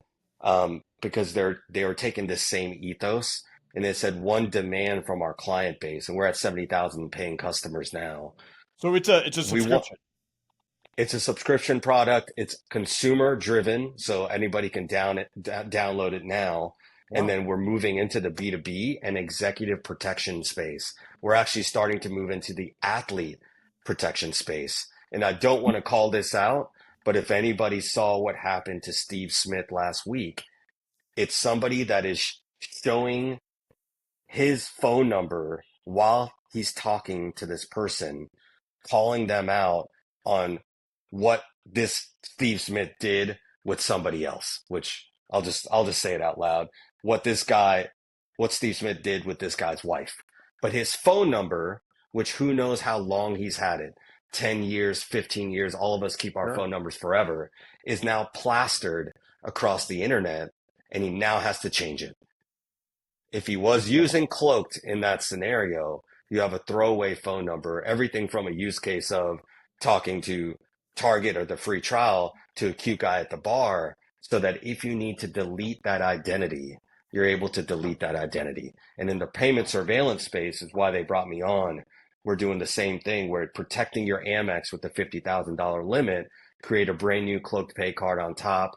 because they were taking this same ethos, and they said one demand from our client base, and we're at 70,000 paying customers now. so it's a We want subscription. It's a subscription product. It's consumer driven, so anybody can download it now. And Wow. then we're moving into the B2B and executive protection space. We're actually starting to move into the athlete protection space. And I don't want to call this out, but if anybody saw what happened to Steve Smith last week, it's somebody that is showing his phone number while he's talking to this person, calling them out on what this Steve Smith did with somebody else, which I'll just say it out loud. What Steve Smith did with this guy's wife. But his phone number, which who knows how long he's had it, 10 years, 15 years, all of us keep our Sure. phone numbers forever, is now plastered across the internet, and he now has to change it. If he was Okay. using Cloaked in that scenario, you have a throwaway phone number, everything from a use case of talking to Target or the free trial to a cute guy at the bar, so that if you need to delete that identity, you're able to delete that identity. And in the payment surveillance space is why they brought me on. We're doing the same thing. We're protecting your Amex with the $50,000 limit, create a brand new Cloaked Pay card on top,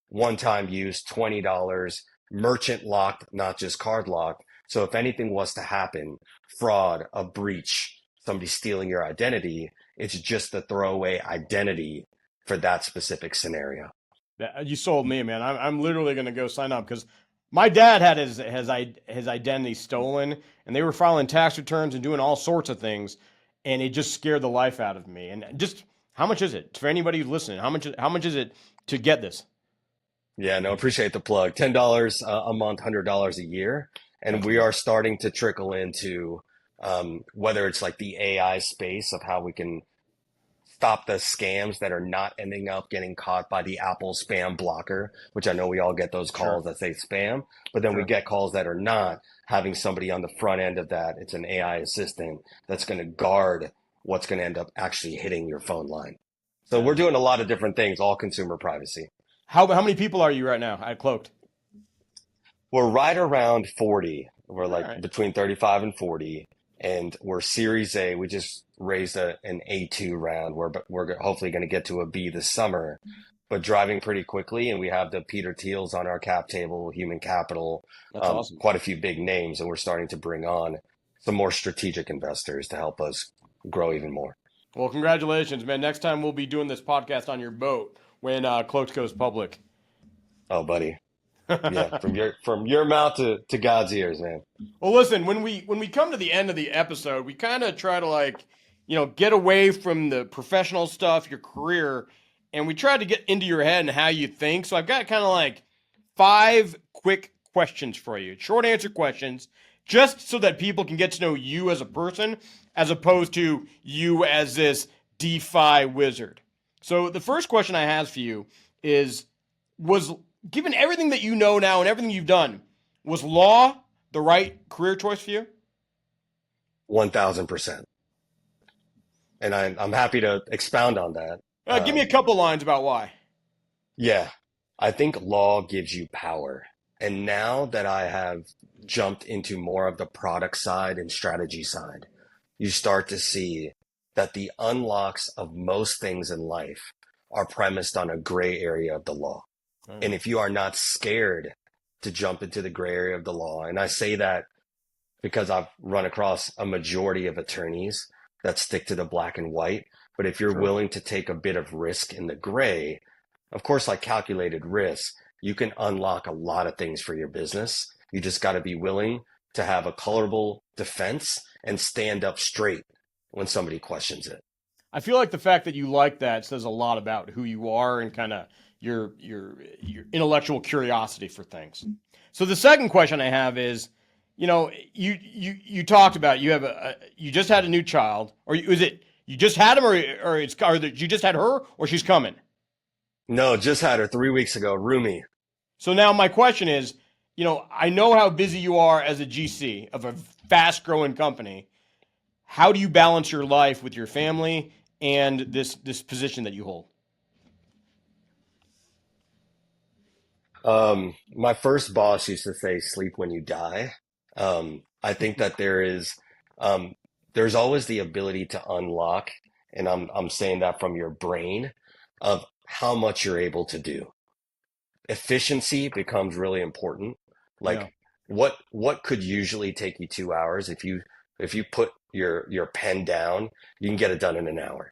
one-time use, $20, merchant locked, not just card locked. So if anything was to happen, fraud, a breach, somebody stealing your identity, it's just the throwaway identity for that specific scenario. You sold me, man. I'm literally going to go sign up because my dad had his identity stolen, and they were filing tax returns and doing all sorts of things, and it just scared the life out of me. And just how much is it for anybody who's listening? How much is it to get this? Yeah, no, appreciate the plug. $10 a month, $100 a year. And That's we great. are starting to trickle into whether it's like the AI space of how we can stop the scams that are not ending up getting caught by the Apple spam blocker, which I know we all get those Sure, calls that say spam, but then we sure. get calls that are not, having somebody on the front end of that. It's an AI assistant that's going to guard what's going to end up actually hitting your phone line. So That we're is doing a lot of different things, all consumer privacy. how many people are you right now at Cloaked? We're right around 40. We're All like right. between 35 and 40. And we're Series A. We just raised an A2 round. We're hopefully going to get to a B this summer, but driving pretty quickly. And we have the Peter Thiels on our cap table, human capital, That's awesome. quite a few big names. And we're starting to bring on some more strategic investors to help us grow even more. Well, congratulations, man. Next time we'll be doing this podcast on your boat when Cloaked goes public. Oh, buddy. Yeah. Well, From your mouth to God's ears, man. listen, when we come to the end of the episode, we kind of try to get away from the professional stuff, your career, and we try to get into your head and how you think. So I've got kind of like 5 quick questions for you, short answer questions, just so that people can get to know you as a person as opposed to you as this DeFi wizard. So the first question I have for you is, was, given everything that you know now and everything you've done, was law the right career choice for you? 1000%. And I'm happy to expound on that. Give me a couple lines about why. Yeah, I think law gives you power. And now that I have jumped into more of the product side and strategy side, you start to see that the unlocks of most things in life are premised on a gray area of the law. And if you are not scared to jump into the gray area of the law, and I say that because I've run across a majority of attorneys that stick to the black and white, but if you're willing to take a bit of risk in the gray, of course, like calculated risk, you can unlock a lot of things for your business. You just got to be willing to have a colorable defense and stand up straight when somebody questions it. I feel like the fact that you like that says a lot about who you are and kind of your intellectual curiosity for things. So the second question I have is, you talked about you just had a new child, or is it you just had him, or you just had her, or she's coming? No, just had her 3 weeks ago, Rumi. So now my question is, I know how busy you are as a GC of a fast growing company. How do you balance your life with your family and this position that you hold? My first boss used to say, sleep when you die. I think that there's always the ability to unlock, and I'm saying that from your brain, of how much you're able to do. Efficiency becomes really important. Yeah. Like what could usually take you 2 hours, if you put your pen down, you can get it done in an hour.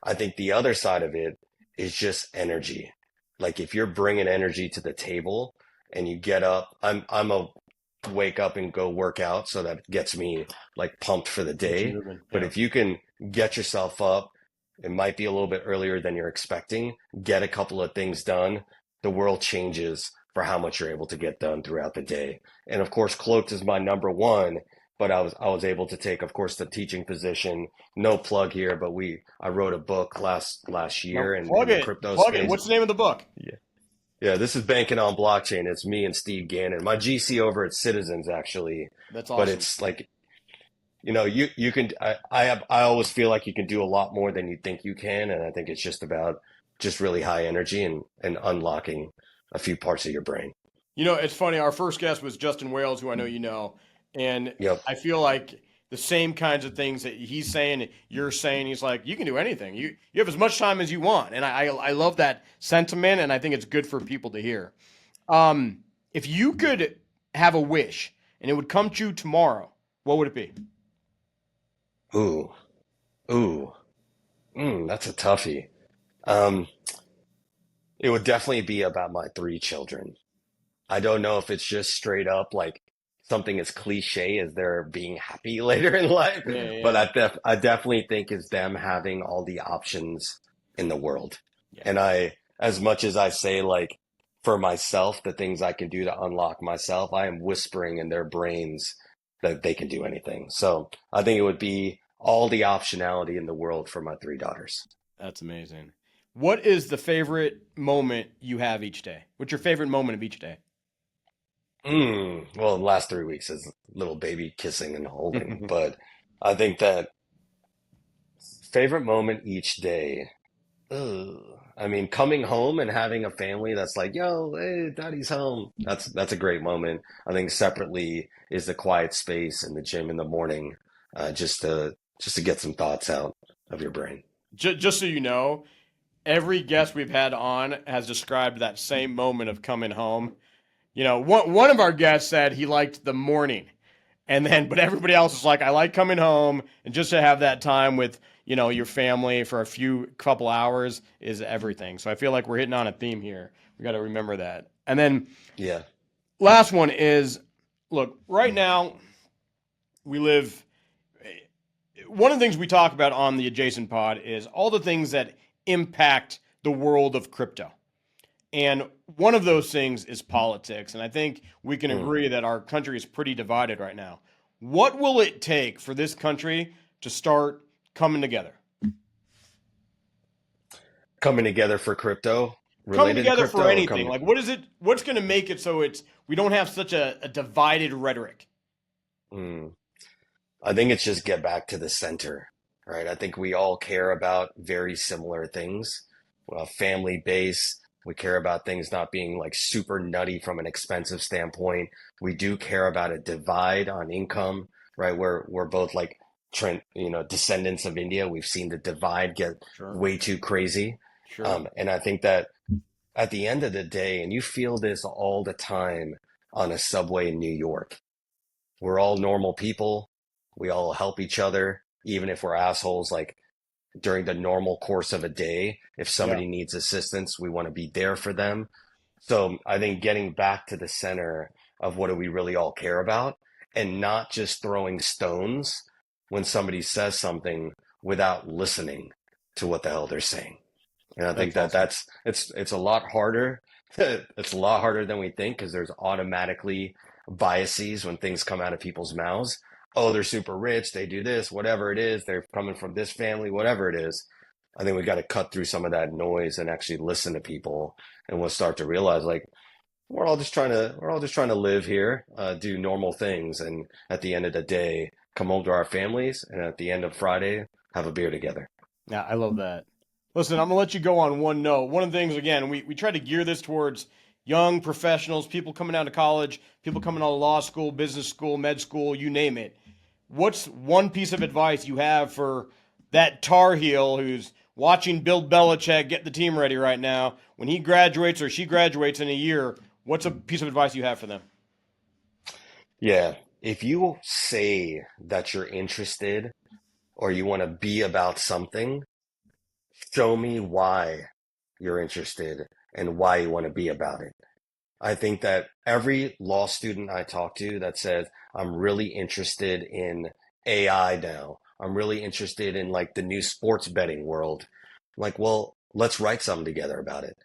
I think the other side of it is just energy. Like if you're bringing energy to the table and you get up, I'm a wake up and go work out, so that gets me like pumped for the day. But Yeah. if you can get yourself up, it might be a little bit earlier than you're expecting, get a couple of things done, the world changes for how much you're able to get done throughout the day. And of course, Cloaked is my number one, but I was able to take, of course, the teaching position. No plug here, but I wrote a book last Now, year in plug the it. crypto Plug it. space. What's the name of the book? Yeah. Yeah, this is Banking on Blockchain. It's me and Steve Gannon, my GC over at Citizens, actually. That's But awesome. it's like, you can, I always feel like you can do a lot more than you think you can. And I think it's just about just really high energy and unlocking a few parts of your brain. It's funny. Our first guest was Justin Wales, who I know you know, and Yep. I feel like the same kinds of things that he's saying, you're saying. He's like, you can do anything. You have as much time as you want, and I love that sentiment, and I think it's good for people to hear. If you could have a wish and it would come true tomorrow, what would it be? Ooh, ooh, that's a toughie. Um, it would definitely be about my three children. I don't know if it's just straight up like something as cliche as they're being happy later in life, Yeah, but yeah, I definitely think it's them having all the options in the world. yeah. And as much as I say, like, for myself, the things I can do to unlock myself, I am whispering in their brains that they can do anything. So I think it would be all the optionality in the world for my three daughters. That's amazing. What is the favorite moment you have each day? What's your favorite moment of each day? Well, the last 3 weeks is little baby kissing and holding, but I think that favorite moment each day. Ugh. I mean, coming home and having a family that's like, "Yo, hey, daddy's home." That's a great moment. I think separately is the quiet space in the gym in the morning, just to get some thoughts out of your brain. Just so you know, every guest we've had on has described that same moment of coming home. One of our guests said he liked the morning, but everybody else is like, I like coming home and just to have that time with your family for a few couple hours is everything. So I feel like we're hitting on a theme here. We got to remember that. And then Yeah. last one is, look, right now we live. One of the things we talk about on the adjacent pod is all the things that impact the world of crypto. And one of those things is politics. And I think we can Mm. agree that our country is pretty divided right now. What will it take for this country to start coming together? Coming together for crypto, Coming related to together for crypto, or anything. coming? Like, what is it? What's going to make it so we don't have such a divided rhetoric? Mm. I think it's just get back to the center, right? I think we all care about very similar things. Family base, we care about things not being like super nutty from an expensive standpoint. We do care about a divide on income, right? We're both like descendants of India. We've seen the divide get Sure. way too crazy. Sure. And I think that at the end of the day, and you feel this all the time on a subway in New York, we're all normal people. We all help each other, even if we're assholes. Like during the normal course of a day, if Yeah. somebody needs assistance, we want to be there for them. So I think getting back to the center of what do we really all care about and not just throwing stones when somebody says something without listening to what the hell they're saying. And I think That's that awesome. it's a lot harder. It's a lot harder than we think because there's automatically biases when things come out of people's mouths. Oh, they're super rich, they do this, whatever it is, they're coming from this family, whatever it is. I think we got to cut through some of that noise and actually listen to people, and we'll start to realize like we're all just trying to live here, do normal things, and at the end of the day, come home to our families, and at the end of Friday, have a beer together. Yeah, I love that. Listen, I'm gonna let you go on one note. One of the things, again, we try to gear this towards young professionals, people coming out of college, people coming out of law school, business school, med school, you name it. What's one piece of advice you have for that Tar Heel who's watching Bill Belichick get the team ready right now? When he graduates or she graduates in a year, what's a piece of advice you have for them? Yeah, if you say that you're interested or you want to be about something, show me why you're interested and why you want to be about it. I think that every law student I talk to that says, I'm really interested in AI now, I'm really interested in like the new sports betting world. I'm like, well, let's write something together about it.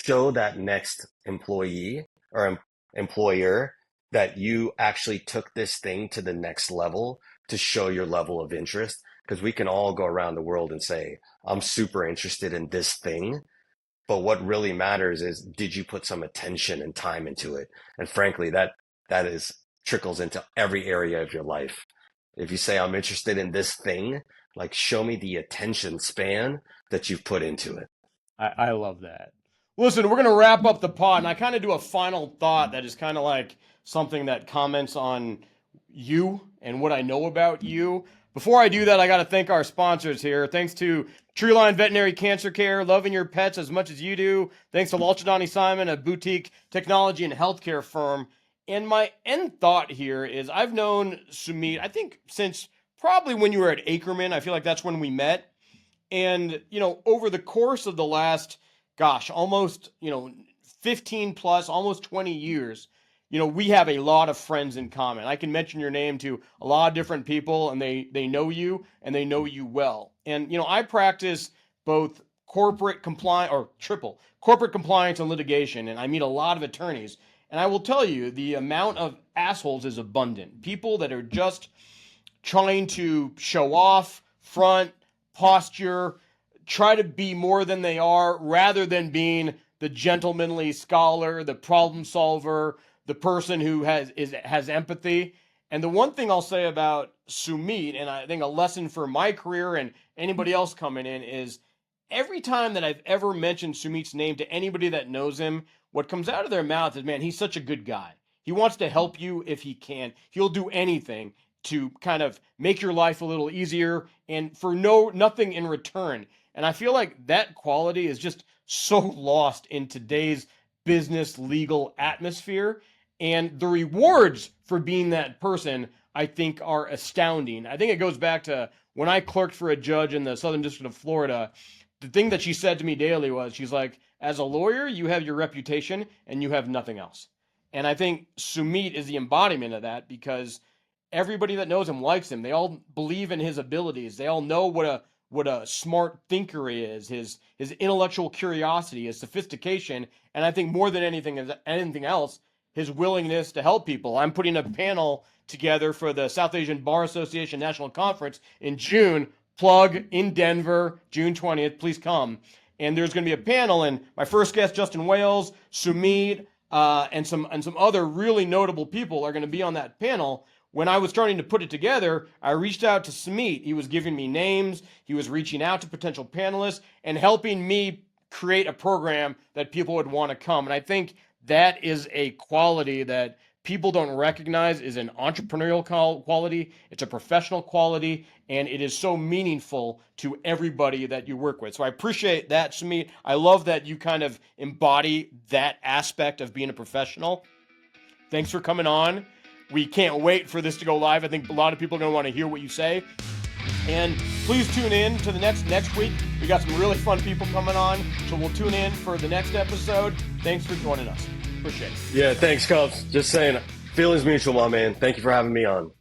Show that next employee or employer that you actually took this thing to the next level to show your level of interest. Because we can all go around the world and say, I'm super interested in this thing, but what really matters is did you put some attention and time into it? And frankly, that is trickles into every area of your life. If you say I'm interested in this thing, like show me the attention span that you've put into it. I love that. Listen, we're going to wrap up the pod, and I kind of do a final thought that is kind of like something that comments on you and what I know about you. Before I do that, I got to thank our sponsors here. Thanks to Treeline Veterinary Cancer Care, loving your pets as much as you do. Thanks to Lalchandani Simon, a boutique technology and healthcare firm. And my end thought here is I've known Sumeet, I think, since probably when you were at Ackerman. I feel like that's when we met. And, over the course of the last, gosh, almost, 15 plus, almost 20 years, we have a lot of friends in common. I can mention your name to a lot of different people, and they know you and they know you well. And, I practice both corporate compliance or triple corporate compliance and litigation, and I meet a lot of attorneys. And I will tell you, the amount of assholes is abundant. People that are just trying to show off, front, posture, try to be more than they are rather than being the gentlemanly scholar, the problem solver, the person who has empathy. And the one thing I'll say about Sumeet, and I think a lesson for my career and anybody else coming in, is every time that I've ever mentioned Sumeet's name to anybody that knows him, what comes out of their mouth is, man, he's such a good guy. He wants to help you if he can. He'll do anything to kind of make your life a little easier and for nothing in return. And I feel like that quality is just so lost in today's business legal atmosphere. And the rewards for being that person, I think, are astounding. I think it goes back to when I clerked for a judge in the Southern District of Florida. The thing that she said to me daily was, she's like, as a lawyer, you have your reputation and you have nothing else. And I think Sumeet is the embodiment of that because everybody that knows him likes him. They all believe in his abilities. They all know what a smart thinker he is, his intellectual curiosity, his sophistication, and I think more than anything else, his willingness to help people. I'm putting a panel together for the South Asian Bar Association National Conference in June. Plug in Denver, June 20th. Please come. And there's going to be a panel, and my first guest, Justin Wales, Sumeet, and some other really notable people are going to be on that panel. When I was starting to put it together, I reached out to Sumeet. He was giving me names. He was reaching out to potential panelists and helping me create a program that people would want to come. And I think that is a quality that people don't recognize is an entrepreneurial quality. It's a professional quality, and it is so meaningful to everybody that you work with. So I appreciate that, Sumeet. I love that you kind of embody that aspect of being a professional. Thanks for coming on. We can't wait for this to go live. I think a lot of people are going to want to hear what you say. And please tune in to the next week. We got some really fun people coming on, so we'll tune in for the next episode. Thanks for joining us. Appreciate it. Yeah, thanks, Kubs. Just saying, feelings mutual, my man. Thank you for having me on.